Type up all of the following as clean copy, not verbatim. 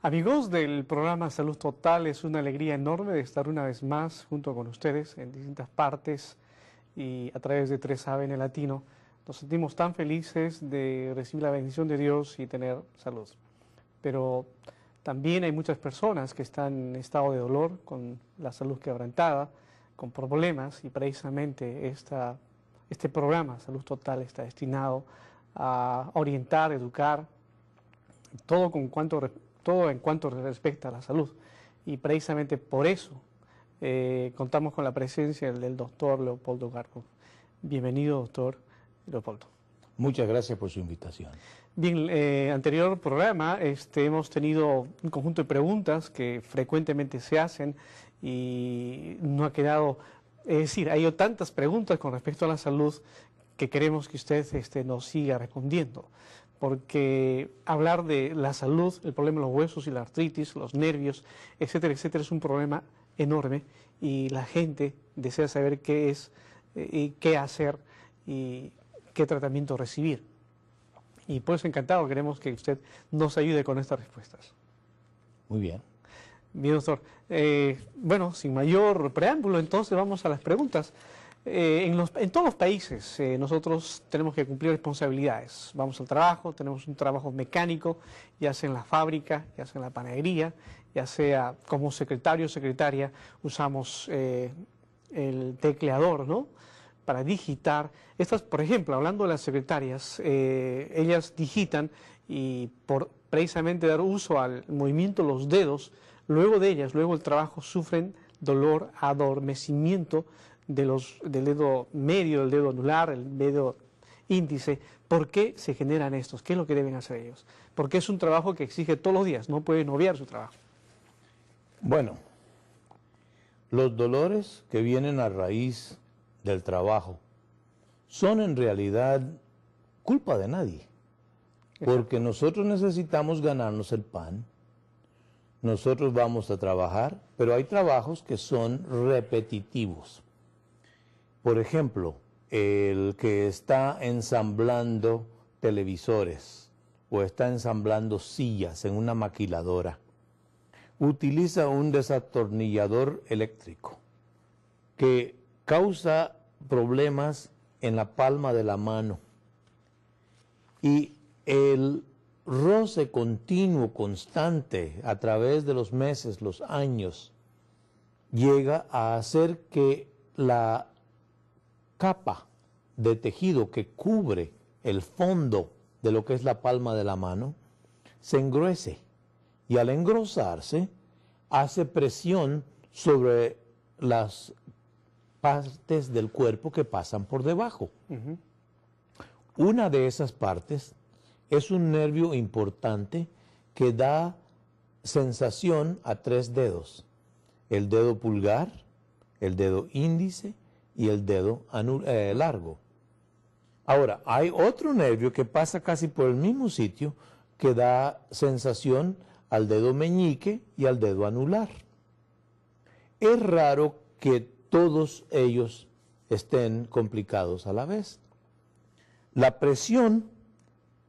Amigos del programa Salud Total, es una alegría enorme de estar una vez más junto con ustedes en distintas partes y a través de 3ABN Latino. Nos sentimos tan felices de recibir la bendición de Dios y tener salud. Pero también hay muchas personas que están en estado de dolor, con la salud quebrantada, con problemas, y precisamente este programa Salud Total está destinado a orientar, educar, todo en cuanto respecta a la salud. Y precisamente por eso contamos con la presencia del doctor Leopoldo Garco. Bienvenido, doctor Leopoldo. Muchas gracias por su invitación. Bien, anterior programa hemos tenido un conjunto de preguntas que frecuentemente se hacen y no ha quedado, es decir, hay tantas preguntas con respecto a la salud que queremos que usted nos siga respondiendo. Porque hablar de la salud, el problema de los huesos y la artritis, los nervios, etcétera, etcétera, es un problema enorme y la gente desea saber qué es, y qué hacer y qué tratamiento recibir. Y pues encantado, queremos que usted nos ayude con estas respuestas. Muy bien. Bien, doctor. Bueno, sin mayor preámbulo, entonces vamos a las preguntas. En todos los países nosotros tenemos que cumplir responsabilidades. Vamos al trabajo, tenemos un trabajo mecánico, ya sea en la fábrica, ya sea en la panadería, ya sea como secretario o secretaria, usamos el tecleador, ¿no?, para digitar. Estas, por ejemplo, hablando de las secretarias, ellas digitan y por precisamente dar uso al movimiento de los dedos, luego el trabajo, sufren dolor, adormecimiento del dedo medio, del dedo anular, el dedo índice. ¿Por qué se generan estos? ¿Qué es lo que deben hacer ellos? Porque es un trabajo que exige todos los días, no pueden obviar su trabajo. Bueno, los dolores que vienen a raíz del trabajo son en realidad culpa de nadie, porque nosotros necesitamos ganarnos el pan, nosotros vamos a trabajar, pero hay trabajos que son repetitivos. Por ejemplo, el que está ensamblando televisores o está ensamblando sillas en una maquiladora, utiliza un desatornillador eléctrico que causa problemas en la palma de la mano. Y el roce continuo, constante, a través de los meses, los años, llega a hacer que la capa de tejido que cubre el fondo de lo que es la palma de la mano se engruese, y al engrosarse hace presión sobre las partes del cuerpo que pasan por debajo. Una de esas partes es un nervio importante que da sensación a 3 dedos: el dedo pulgar, el dedo índice y el dedo largo. Ahora, hay otro nervio que pasa casi por el mismo sitio que da sensación al dedo meñique y al dedo anular. Es raro que todos ellos estén complicados a la vez. La presión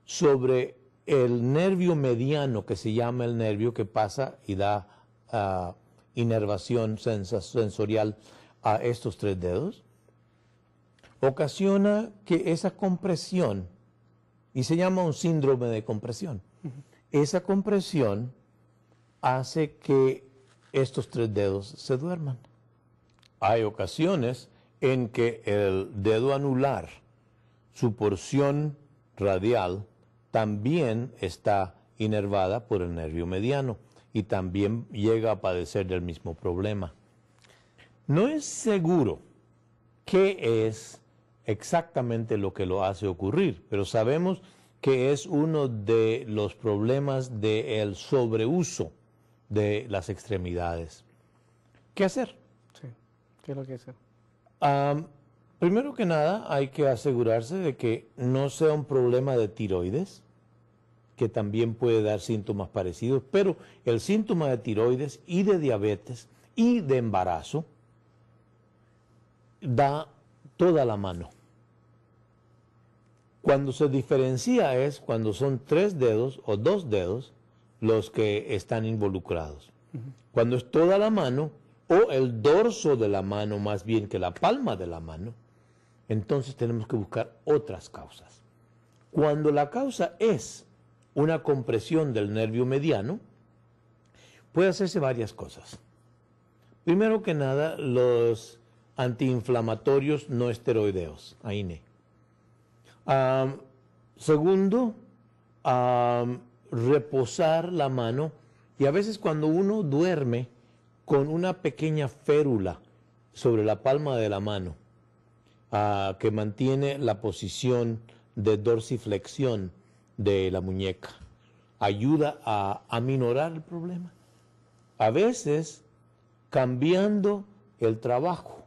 sobre el nervio mediano, que se llama el nervio que pasa y da inervación sensorial a estos 3 dedos, ocasiona que esa compresión, y se llama un síndrome de compresión, esa compresión hace que estos 3 dedos se duerman. Hay ocasiones en que el dedo anular, su porción radial, también está inervada por el nervio mediano y también llega a padecer del mismo problema. No es seguro qué es exactamente lo que lo hace ocurrir, pero sabemos que es uno de los problemas del sobreuso de las extremidades. ¿Qué hacer? Sí, ¿qué es lo que hacer? Primero que nada, hay que asegurarse de que no sea un problema de tiroides, que también puede dar síntomas parecidos, pero el síntoma de tiroides y de diabetes y de embarazo da toda la mano. Cuando se diferencia es cuando son 3 dedos o 2 dedos los que están involucrados. Cuando es toda la mano, o el dorso de la mano más bien que la palma de la mano, entonces tenemos que buscar otras causas. Cuando la causa es una compresión del nervio mediano, puede hacerse varias cosas. Primero que nada, los antiinflamatorios no esteroideos, AINE. Segundo, reposar la mano, y a veces cuando uno duerme con una pequeña férula sobre la palma de la mano, que mantiene la posición de dorsiflexión de la muñeca, ayuda a aminorar el problema. A veces, cambiando el trabajo,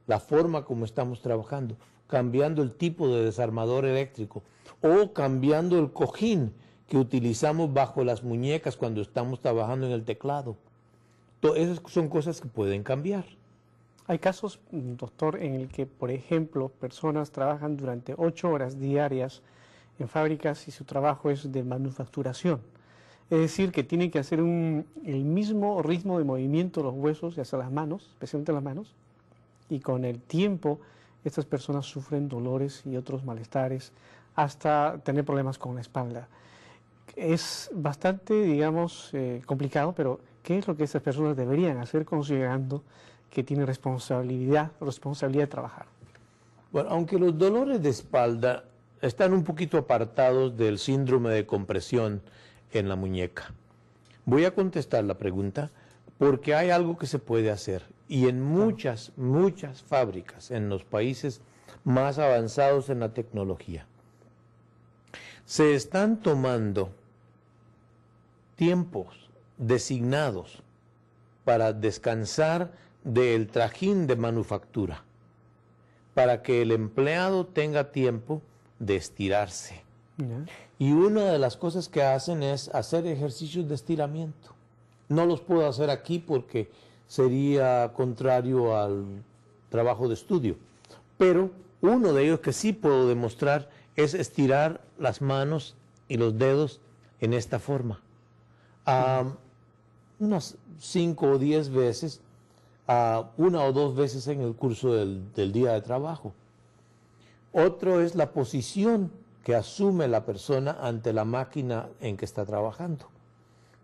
la forma como estamos trabajando, cambiando el tipo de desarmador eléctrico o cambiando el cojín que utilizamos bajo las muñecas cuando estamos trabajando en el teclado. Esas son cosas que pueden cambiar. Hay casos, doctor, en el que, por ejemplo, personas trabajan durante 8 horas diarias en fábricas y su trabajo es de manufacturación. Es decir, que tienen que hacer el mismo ritmo de movimiento de los huesos, ya sea las manos, especialmente las manos, y con el tiempo estas personas sufren dolores y otros malestares, hasta tener problemas con la espalda. Es bastante, digamos, complicado, pero ¿qué es lo que estas personas deberían hacer considerando que tienen responsabilidad de trabajar? Bueno, aunque los dolores de espalda están un poquito apartados del síndrome de compresión en la muñeca, voy a contestar la pregunta porque hay algo que se puede hacer, y en muchas fábricas en los países más avanzados en la tecnología se están tomando tiempos designados para descansar del trajín de manufactura, para que el empleado tenga tiempo de estirarse. Y una de las cosas que hacen es hacer ejercicios de estiramiento. No los puedo hacer aquí porque sería contrario al trabajo de estudio, pero uno de ellos que sí puedo demostrar es estirar las manos y los dedos en esta forma. Unas 5 o 10 veces, 1 o 2 veces en el curso del día de trabajo. Otro es la posición que asume la persona ante la máquina en que está trabajando.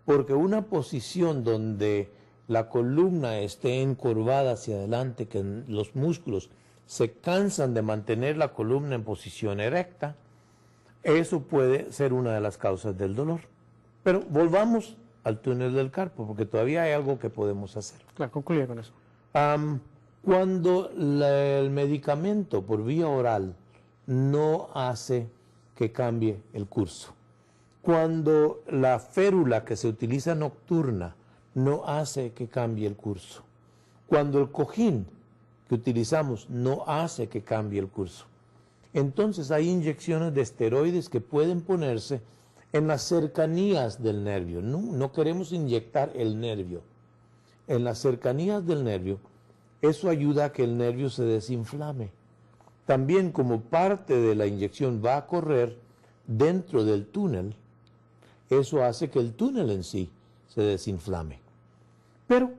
Porque una posición donde la columna esté encorvada hacia adelante, que los músculos se cansan de mantener la columna en posición erecta, eso puede ser una de las causas del dolor. Pero volvamos al túnel del carpo, porque todavía hay algo que podemos hacer. Claro, concluye con eso. Cuando el medicamento por vía oral no hace que cambie el curso, cuando la férula que se utiliza nocturna no hace que cambie el curso, cuando el cojín que utilizamos no hace que cambie el curso, entonces hay inyecciones de esteroides que pueden ponerse en las cercanías del nervio. No queremos inyectar el nervio. En las cercanías del nervio, eso ayuda a que el nervio se desinflame. También, como parte de la inyección va a correr dentro del túnel, eso hace que el túnel en sí se desinflame. Pero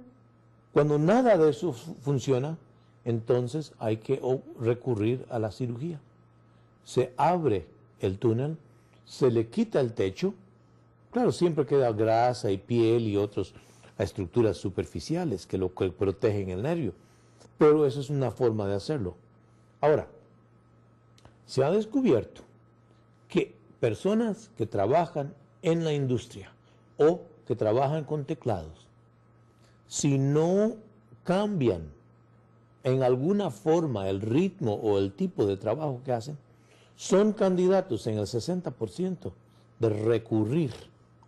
cuando nada de eso funciona, entonces hay que recurrir a la cirugía. Se abre el túnel, se le quita el techo, claro, siempre queda grasa y piel y otras estructuras superficiales que protegen el nervio, pero eso es una forma de hacerlo. Ahora, se ha descubierto que personas que trabajan en la industria o que trabajan con teclados, si no cambian en alguna forma el ritmo o el tipo de trabajo que hacen, son candidatos en el 60% de recurrir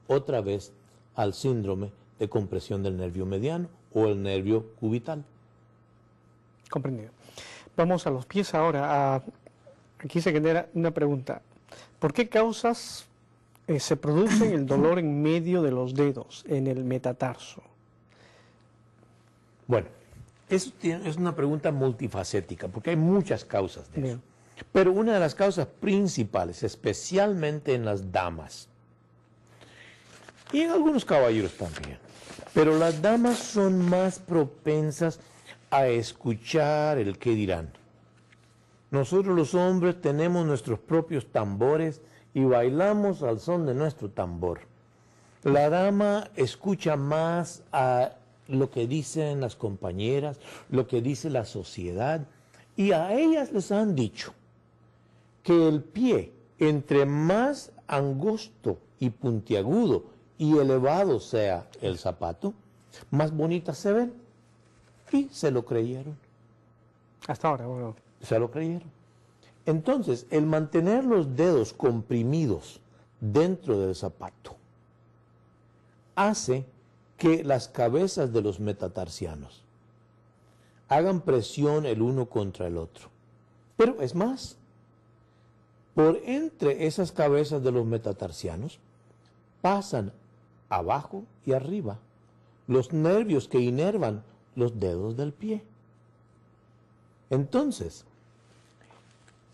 otra vez al síndrome de compresión del nervio mediano o el nervio cubital. Comprendido. Vamos a los pies ahora. Aquí se genera una pregunta. ¿Por qué causas se produce el dolor en medio de los dedos, en el metatarso? Bueno, eso es una pregunta multifacética, porque hay muchas causas de Bien. eso. Pero una de las causas principales, especialmente en las damas, Y en algunos caballeros también. Pero las damas son más propensas a escuchar el qué dirán. Nosotros los hombres tenemos nuestros propios tambores y bailamos al son de nuestro tambor. La dama escucha más a lo que dicen las compañeras, lo que dice la sociedad, y a ellas les han dicho que el pie, entre más angosto y puntiagudo y elevado sea el zapato, más bonitas se ven. Y se lo creyeron. Hasta ahora, bueno. Se lo creyeron. Entonces, el mantener los dedos comprimidos dentro del zapato hace que las cabezas de los metatarsianos hagan presión el uno contra el otro. Pero es más, por entre esas cabezas de los metatarsianos pasan abajo y arriba los nervios que inervan los dedos del pie. Entonces,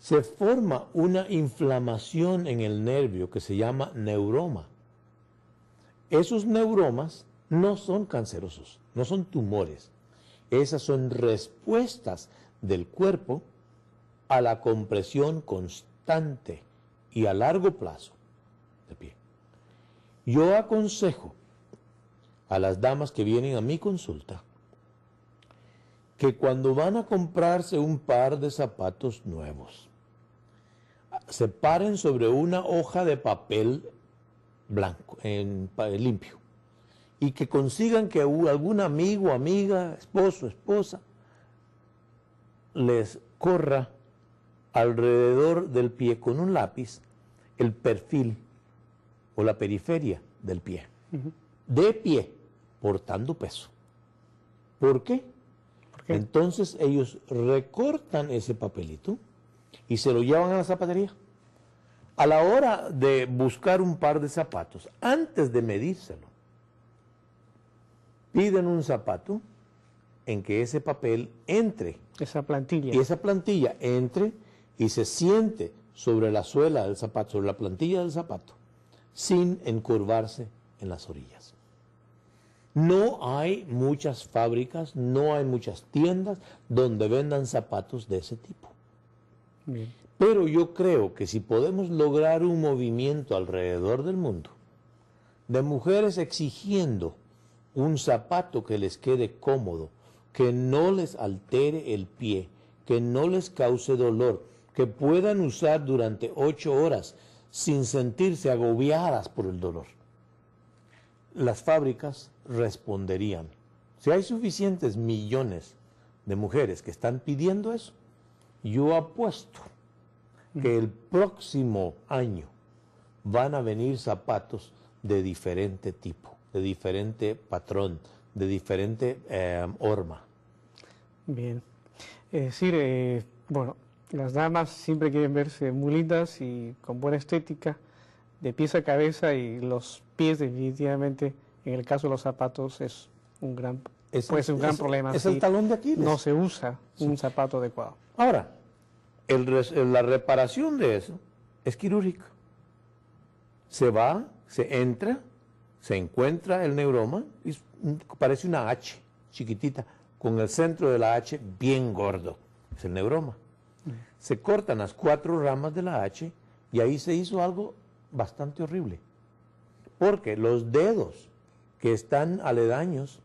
se forma una inflamación en el nervio que se llama neuroma. Esos neuromas no son cancerosos, no son tumores. Esas son respuestas del cuerpo a la compresión constante y a largo plazo del pie. Yo aconsejo a las damas que vienen a mi consulta que cuando van a comprarse un par de zapatos nuevos, se paren sobre una hoja de papel blanco, limpio, y que consigan que algún amigo, amiga, esposo, esposa, les corra alrededor del pie con un lápiz el perfil o la periferia del pie, de pie, portando peso. ¿Por qué? Entonces ellos recortan ese papelito y se lo llevan a la zapatería. A la hora de buscar un par de zapatos, antes de medírselo, piden un zapato en que ese papel entre. Esa plantilla. Y esa plantilla entre y se siente sobre la suela del zapato, sobre la plantilla del zapato, sin encurvarse en las orillas. No hay muchas fábricas, no hay muchas tiendas donde vendan zapatos de ese tipo. Bien. Pero yo creo que si podemos lograr un movimiento alrededor del mundo de mujeres exigiendo un zapato que les quede cómodo, que no les altere el pie, que no les cause dolor, que puedan usar durante 8 horas sin sentirse agobiadas por el dolor, las fábricas responderían. Si hay suficientes millones de mujeres que están pidiendo eso, yo apuesto que el próximo año van a venir zapatos de diferente tipo, de diferente patrón, de diferente horma. Bien. Es decir, bueno, las damas siempre quieren verse muy lindas y con buena estética, de pies a cabeza, y los pies definitivamente, en el caso de los zapatos, es un gran, puede ser un gran problema. Es el talón de Aquiles. No se usa un zapato adecuado. Ahora, la reparación de eso es quirúrgica. Se va, se entra, se encuentra el neuroma, y parece una H chiquitita, con el centro de la H bien gordo. Es el neuroma. Se cortan las 4 ramas de la H y ahí se hizo algo bastante horrible. Porque los dedos que están aledaños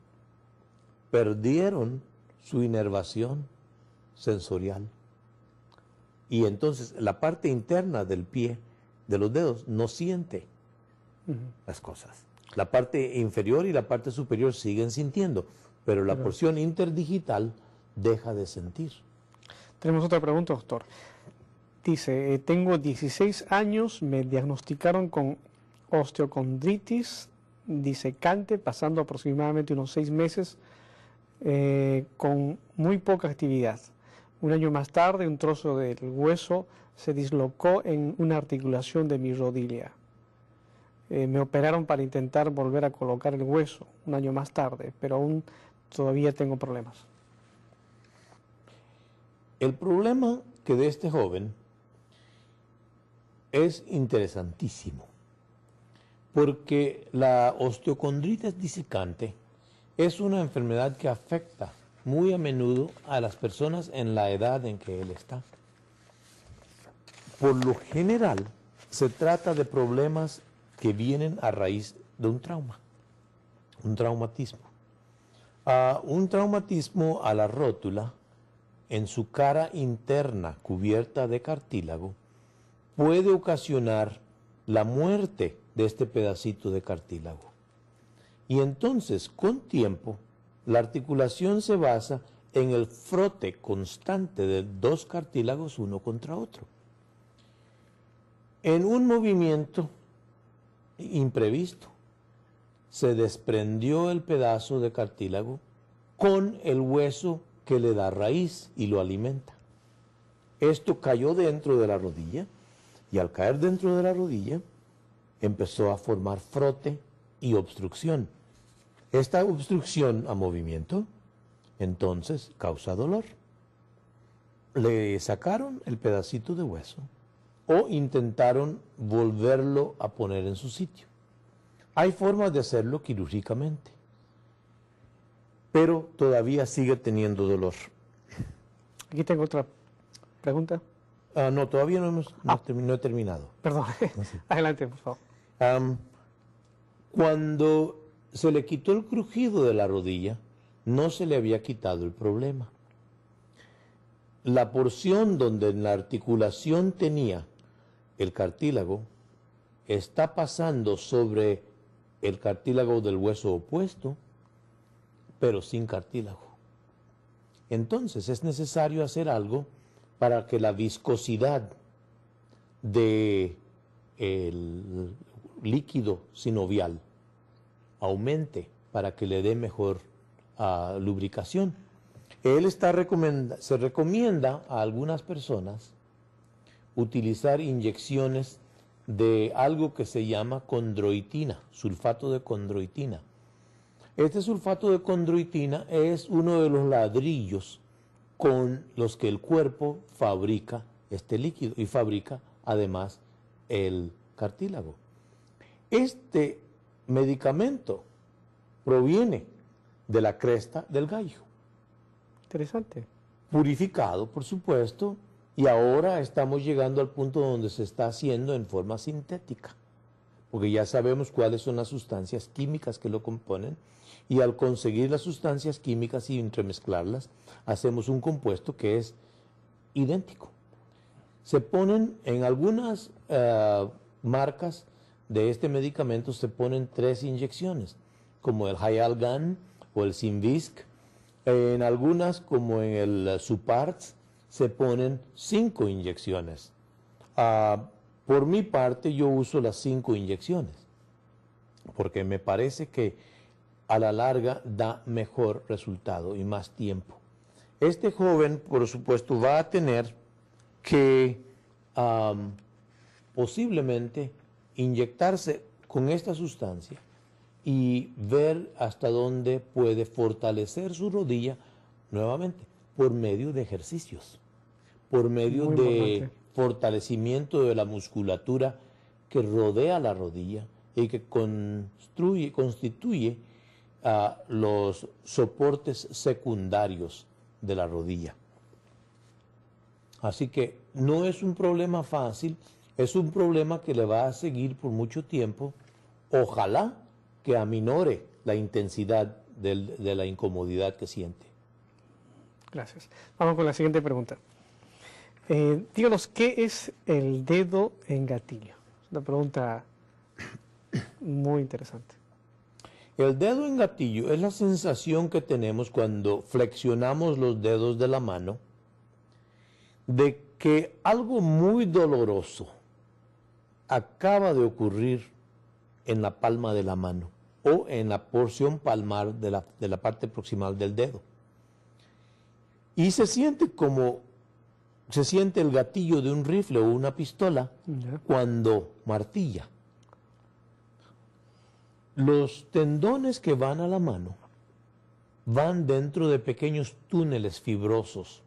perdieron su inervación sensorial. Y entonces la parte interna del pie, de los dedos, no siente las cosas. La parte inferior y la parte superior siguen sintiendo, pero la porción interdigital deja de sentir. Tenemos otra pregunta, doctor. Dice, tengo 16 años, me diagnosticaron con osteocondritis disecante, pasando aproximadamente unos 6 meses, con muy poca actividad. Un año más tarde, un trozo del hueso se dislocó en una articulación de mi rodilla. Me operaron para intentar volver a colocar el hueso un año más tarde, pero aún todavía tengo problemas. El problema que de este joven es interesantísimo, Porque la osteocondritis disecante es una enfermedad que afecta muy a menudo a las personas en la edad en que él está. Por lo general, se trata de problemas que vienen a raíz de un trauma, un traumatismo. Un traumatismo a la rótula en su cara interna cubierta de cartílago puede ocasionar la muerte de este pedacito de cartílago. Y entonces, con tiempo, la articulación se basa en el frote constante de dos cartílagos uno contra otro. En un movimiento imprevisto, se desprendió el pedazo de cartílago con el hueso que le da raíz y lo alimenta. Esto cayó dentro de la rodilla y al caer dentro de la rodilla empezó a formar frote y obstrucción. Esta obstrucción a movimiento entonces causa dolor. Le sacaron el pedacito de hueso o intentaron volverlo a poner en su sitio. Hay formas de hacerlo quirúrgicamente, pero todavía sigue teniendo dolor. Aquí tengo otra pregunta. No, todavía no he terminado. Perdón. Sí. Adelante, por favor. Cuando se le quitó el crujido de la rodilla, no se le había quitado el problema. La porción donde en la articulación tenía el cartílago está pasando sobre el cartílago del hueso opuesto, pero sin cartílago. Entonces es necesario hacer algo para que la viscosidad del líquido sinovial aumente, para que le dé mejor lubricación. Se recomienda a algunas personas utilizar inyecciones de algo que se llama condroitina, sulfato de condroitina. Este sulfato de condroitina es uno de los ladrillos con los que el cuerpo fabrica este líquido y fabrica además el cartílago. Este medicamento proviene de la cresta del gallo. Interesante. Purificado, por supuesto, y ahora estamos llegando al punto donde se está haciendo en forma sintética, porque ya sabemos cuáles son las sustancias químicas que lo componen, y al conseguir las sustancias químicas y entremezclarlas, hacemos un compuesto que es idéntico. Se ponen en algunas marcas de este medicamento, se ponen 3 inyecciones, como el Hyalgan o el Synvisc. En algunas, como en el Supartz, se ponen 5 inyecciones. Por mi parte, yo uso las 5 inyecciones, porque me parece que a la larga da mejor resultado y más tiempo. Este joven, por supuesto, va a tener que posiblemente inyectarse con esta sustancia y ver hasta dónde puede fortalecer su rodilla nuevamente por medio de ejercicios, por medio de fortalecimiento de la musculatura que rodea la rodilla y que constituye los soportes secundarios de la rodilla. Así que no es un problema fácil, es un problema que le va a seguir por mucho tiempo. Ojalá que aminore la intensidad de la incomodidad que siente. Gracias. Vamos con la siguiente pregunta. Díganos, ¿qué es el dedo en gatillo? Es una pregunta muy interesante. El dedo en gatillo es la sensación que tenemos cuando flexionamos los dedos de la mano de que algo muy doloroso acaba de ocurrir en la palma de la mano o en la porción palmar de la parte proximal del dedo. Y se siente el gatillo de un rifle o una pistola cuando martilla. Los tendones que van a la mano van dentro de pequeños túneles fibrosos.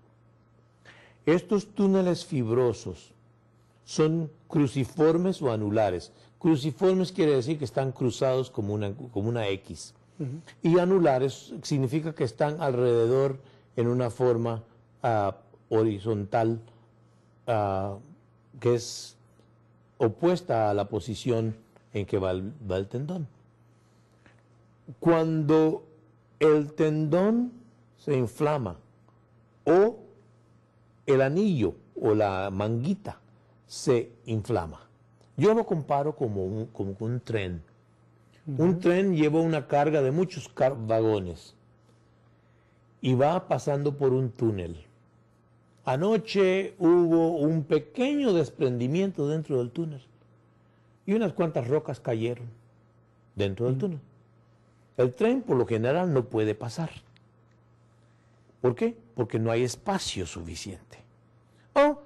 Estos túneles fibrosos son cruciformes o anulares. Cruciformes quiere decir que están cruzados como una X. Y anulares significa que están alrededor en una forma horizontal, que es opuesta a la posición en que va el tendón. Cuando el tendón se inflama o el anillo o la manguita se inflama, yo lo comparo como un tren. Un tren lleva una carga de muchos vagones y va pasando por un túnel. Anoche hubo un pequeño desprendimiento dentro del túnel y unas cuantas rocas cayeron dentro del túnel. El tren, por lo general, no puede pasar. ¿Por qué? Porque no hay espacio suficiente. O,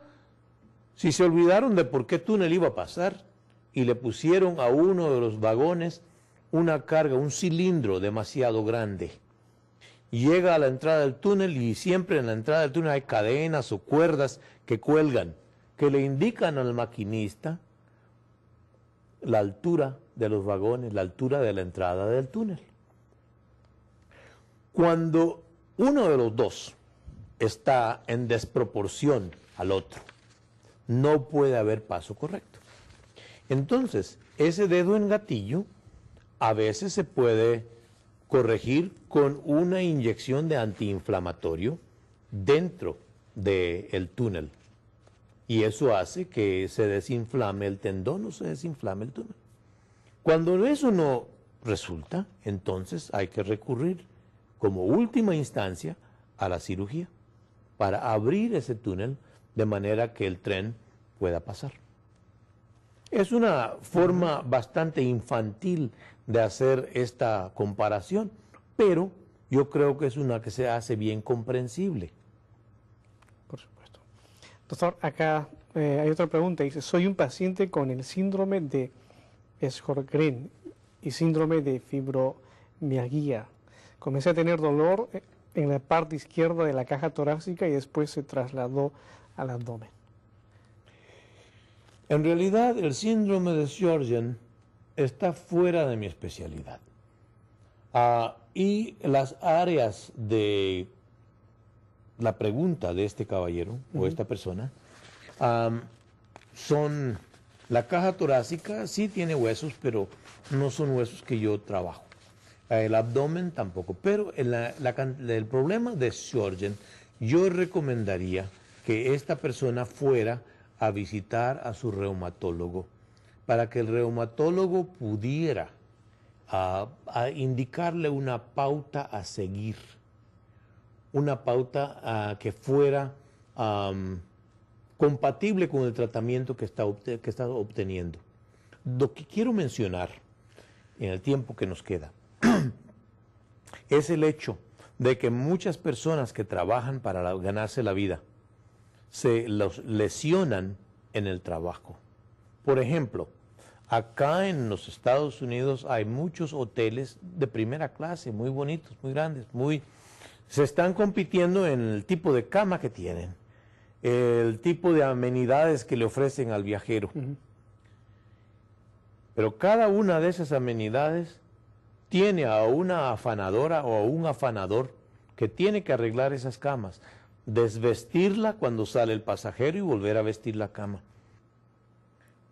si se olvidaron de por qué túnel iba a pasar y le pusieron a uno de los vagones una carga, un cilindro demasiado grande. Llega a la entrada del túnel y siempre en la entrada del túnel hay cadenas o cuerdas que cuelgan, que le indican al maquinista la altura de los vagones, la altura de la entrada del túnel. Cuando uno de los dos está en desproporción al otro, no puede haber paso correcto. Entonces, ese dedo en gatillo a veces se puede corregir con una inyección de antiinflamatorio dentro del túnel. Y eso hace que se desinflame el tendón o se desinflame el túnel. Cuando eso no resulta, entonces hay que recurrir como última instancia a la cirugía para abrir ese túnel de manera que el tren pueda pasar. Es una forma bastante infantil de hacer esta comparación, pero yo creo que es una que se hace bien comprensible. Por supuesto. Doctor, acá hay otra pregunta. Dice, soy un paciente con el síndrome de Sjögren y síndrome de fibromialgia. Comencé a tener dolor en la parte izquierda de la caja torácica y después se trasladó al abdomen. En realidad, el síndrome de Sjögren está fuera de mi especialidad. Y las áreas de la pregunta de este caballero o esta persona son la caja torácica, sí tiene huesos, pero no son huesos que yo trabajo. El abdomen tampoco. Pero el problema de Sjögren, yo recomendaría que esta persona fuera a visitar a su reumatólogo para que el reumatólogo pudiera a indicarle una pauta a seguir, una pauta que fuera compatible con el tratamiento que está obteniendo. Lo que quiero mencionar en el tiempo que nos queda es el hecho de que muchas personas que trabajan para ganarse la vida se los lesionan en el trabajo. Por ejemplo, acá en los Estados Unidos hay muchos hoteles de primera clase, muy bonitos, muy grandes, se están compitiendo en el tipo de cama que tienen, el tipo de amenidades que le ofrecen al viajero. Pero cada una de esas amenidades tiene a una afanadora o a un afanador que tiene que arreglar esas camas, desvestirla cuando sale el pasajero y volver a vestir la cama.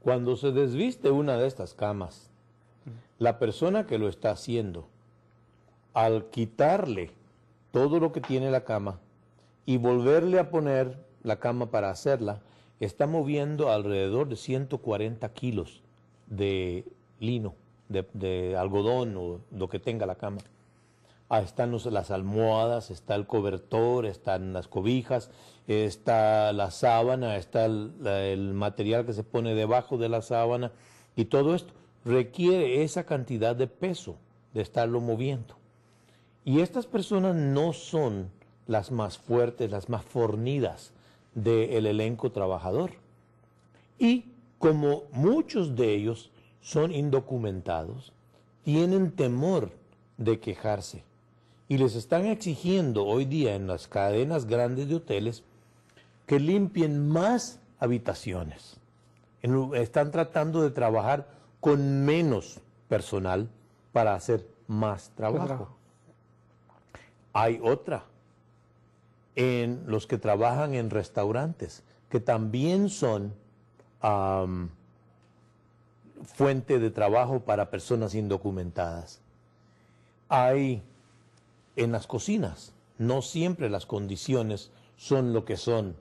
Cuando se desviste una de estas camas, la persona que lo está haciendo, al quitarle todo lo que tiene la cama y volverle a poner la cama para hacerla, está moviendo alrededor de 140 kilos de lino, de algodón o lo que tenga la cama. Están las almohadas, está el cobertor, están las cobijas, está la sábana, está el material que se pone debajo de la sábana, y todo esto requiere esa cantidad de peso de estarlo moviendo. Y estas personas no son las más fuertes, las más fornidas del elenco trabajador. Y como muchos de ellos son indocumentados, tienen temor de quejarse. Y les están exigiendo hoy día en las cadenas grandes de hoteles que limpien más habitaciones. Están tratando de trabajar con menos personal para hacer más trabajo. Hay otra, en los que trabajan en restaurantes, que también son fuente de trabajo para personas indocumentadas. Hay en las cocinas, no siempre las condiciones son lo que son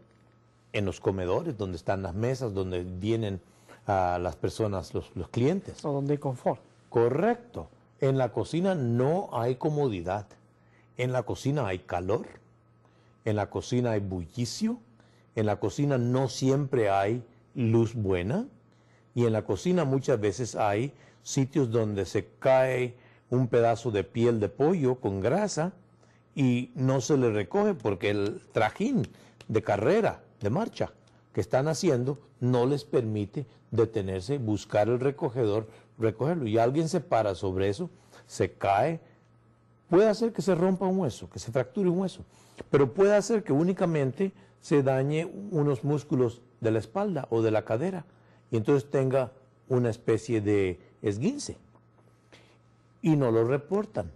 en los comedores, donde están las mesas, donde vienen las personas, los clientes. O donde hay confort. Correcto. En la cocina no hay comodidad. En la cocina hay calor. En la cocina hay bullicio. En la cocina no siempre hay luz buena. Y en la cocina muchas veces hay sitios donde se cae un pedazo de piel de pollo con grasa y no se le recoge porque el trajín de carrera, de marcha que están haciendo no les permite detenerse, buscar el recogedor, recogerlo. Y alguien se para sobre eso, se cae, puede hacer que se rompa un hueso, que se fracture un hueso, pero puede hacer que únicamente se dañe unos músculos de la espalda o de la cadera y entonces tenga una especie de esguince. Y no lo reportan.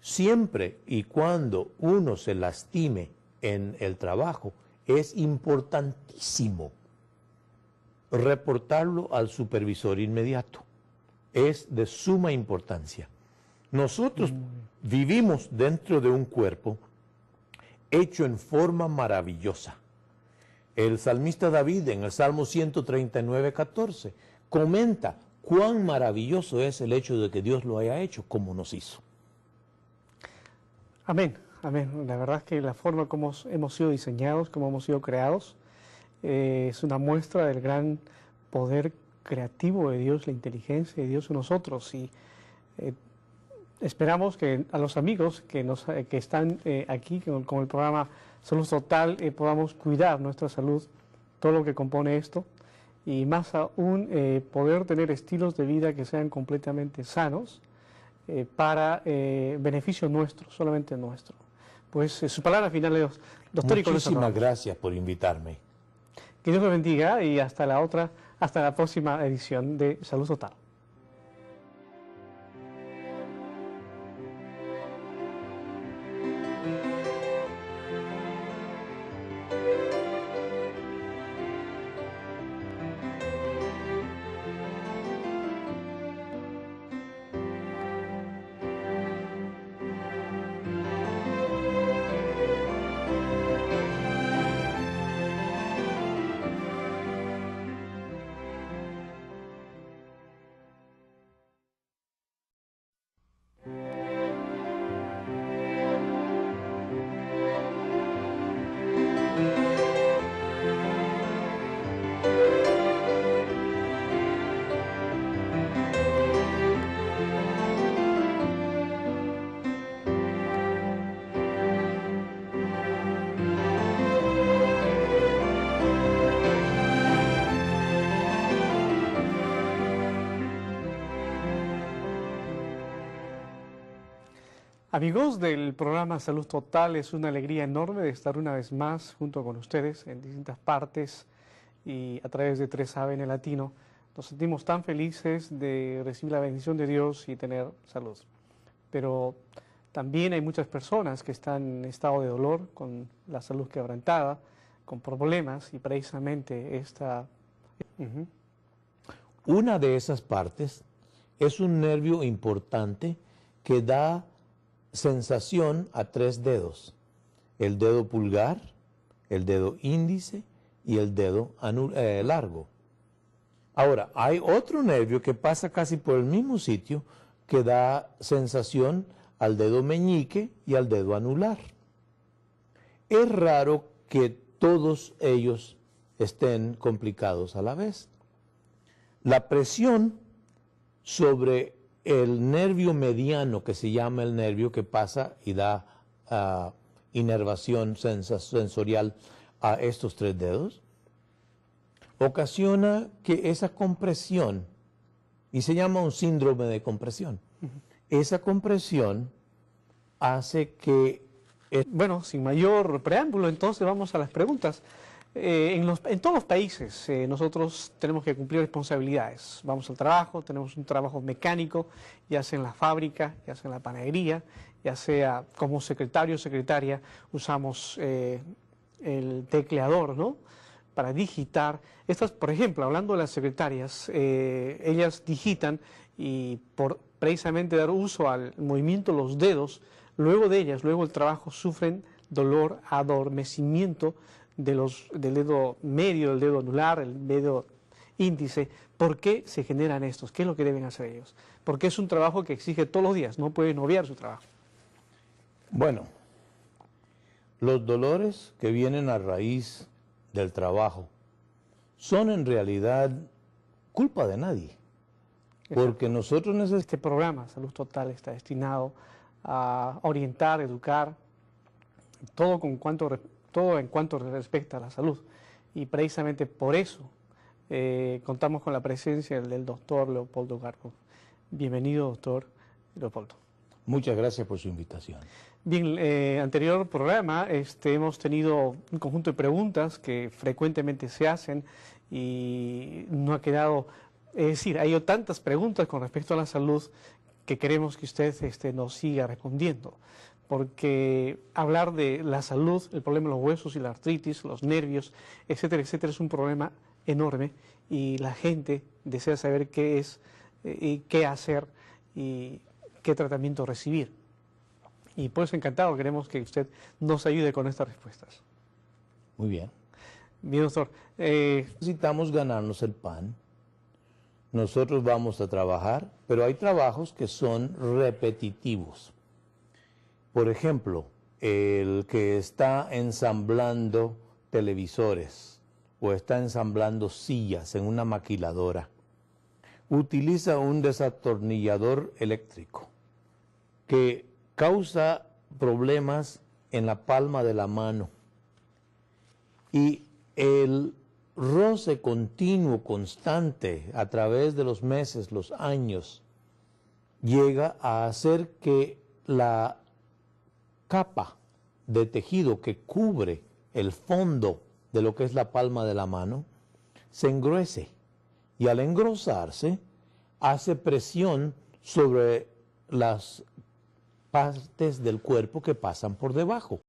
Siempre y cuando uno se lastime en el trabajo, es importantísimo reportarlo al supervisor inmediato. Es de suma importancia. Nosotros vivimos dentro de un cuerpo hecho en forma maravillosa. El salmista David en el Salmo 139:14 comenta cuán maravilloso es el hecho de que Dios lo haya hecho como nos hizo. Amén, amén. La verdad es que la forma como hemos sido diseñados, como hemos sido creados, es una muestra del gran poder creativo de Dios, la inteligencia de Dios en nosotros. Y esperamos que a los amigos que están aquí con el programa Salud Total podamos cuidar nuestra salud, todo lo que compone esto, y más aún poder tener estilos de vida que sean completamente sanos para beneficio nuestro, solamente nuestro. Pues su palabra final, doctor. Muchísimas gracias por invitarme. Que Dios lo bendiga y hasta la próxima edición de Salud Total. Amigos del programa Salud Total, es una alegría enorme de estar una vez más junto con ustedes en distintas partes y a través de 3ABN Latino. Nos sentimos tan felices de recibir la bendición de Dios y tener salud. Pero también hay muchas personas que están en estado de dolor, con la salud quebrantada, con problemas y precisamente esta... Una de esas partes es un nervio importante que da sensación a 3 dedos, el dedo pulgar, el dedo índice y el dedo largo. Ahora, hay otro nervio que pasa casi por el mismo sitio que da sensación al dedo meñique y al dedo anular. Es raro que todos ellos estén complicados a la vez. La presión sobre el nervio mediano, que se llama el nervio que pasa y da inervación sensorial a estos 3 dedos, ocasiona que esa compresión, y se llama un síndrome de compresión, esa compresión hace que... Bueno, sin mayor preámbulo, entonces vamos a las preguntas. En todos los países nosotros tenemos que cumplir responsabilidades. Vamos al trabajo, tenemos un trabajo mecánico, ya sea en la fábrica, ya sea en la panadería, ya sea como secretario o secretaria, usamos el tecleador, ¿no?, para digitar. Estas, por ejemplo, hablando de las secretarias, ellas digitan y por precisamente dar uso al movimiento de los dedos, luego de ellas, luego el trabajo, sufren dolor, adormecimiento del dedo medio, del dedo anular, el dedo índice. ¿Por qué se generan estos? ¿Qué es lo que deben hacer ellos? Porque es un trabajo que exige todos los días, no pueden obviar su trabajo. Bueno, los dolores que vienen a raíz del trabajo son en realidad culpa de nadie. Porque nosotros necesitamos... Este programa, Salud Total, está destinado a orientar, educar, todo en cuanto respecta a la salud. Y precisamente por eso contamos con la presencia del doctor Leopoldo Garbo. Bienvenido, doctor Leopoldo. Muchas gracias por su invitación. Bien, anterior programa hemos tenido un conjunto de preguntas que frecuentemente se hacen y no ha quedado... Es decir, hay tantas preguntas con respecto a la salud que queremos que usted nos siga respondiendo, porque hablar de la salud, el problema de los huesos y la artritis, los nervios, etcétera, etcétera, es un problema enorme y la gente desea saber qué es y qué hacer y qué tratamiento recibir. Y por eso encantado, queremos que usted nos ayude con estas respuestas. Muy bien. Bien, doctor. Necesitamos ganarnos el pan. Nosotros vamos a trabajar, pero hay trabajos que son repetitivos. Por ejemplo, el que está ensamblando televisores o está ensamblando sillas en una maquiladora, utiliza un desatornillador eléctrico que causa problemas en la palma de la mano. Y el roce continuo, constante, a través de los meses, los años, llega a hacer que la capa de tejido que cubre el fondo de lo que es la palma de la mano se engruese. Y al engrosarse, hace presión sobre las partes del cuerpo que pasan por debajo.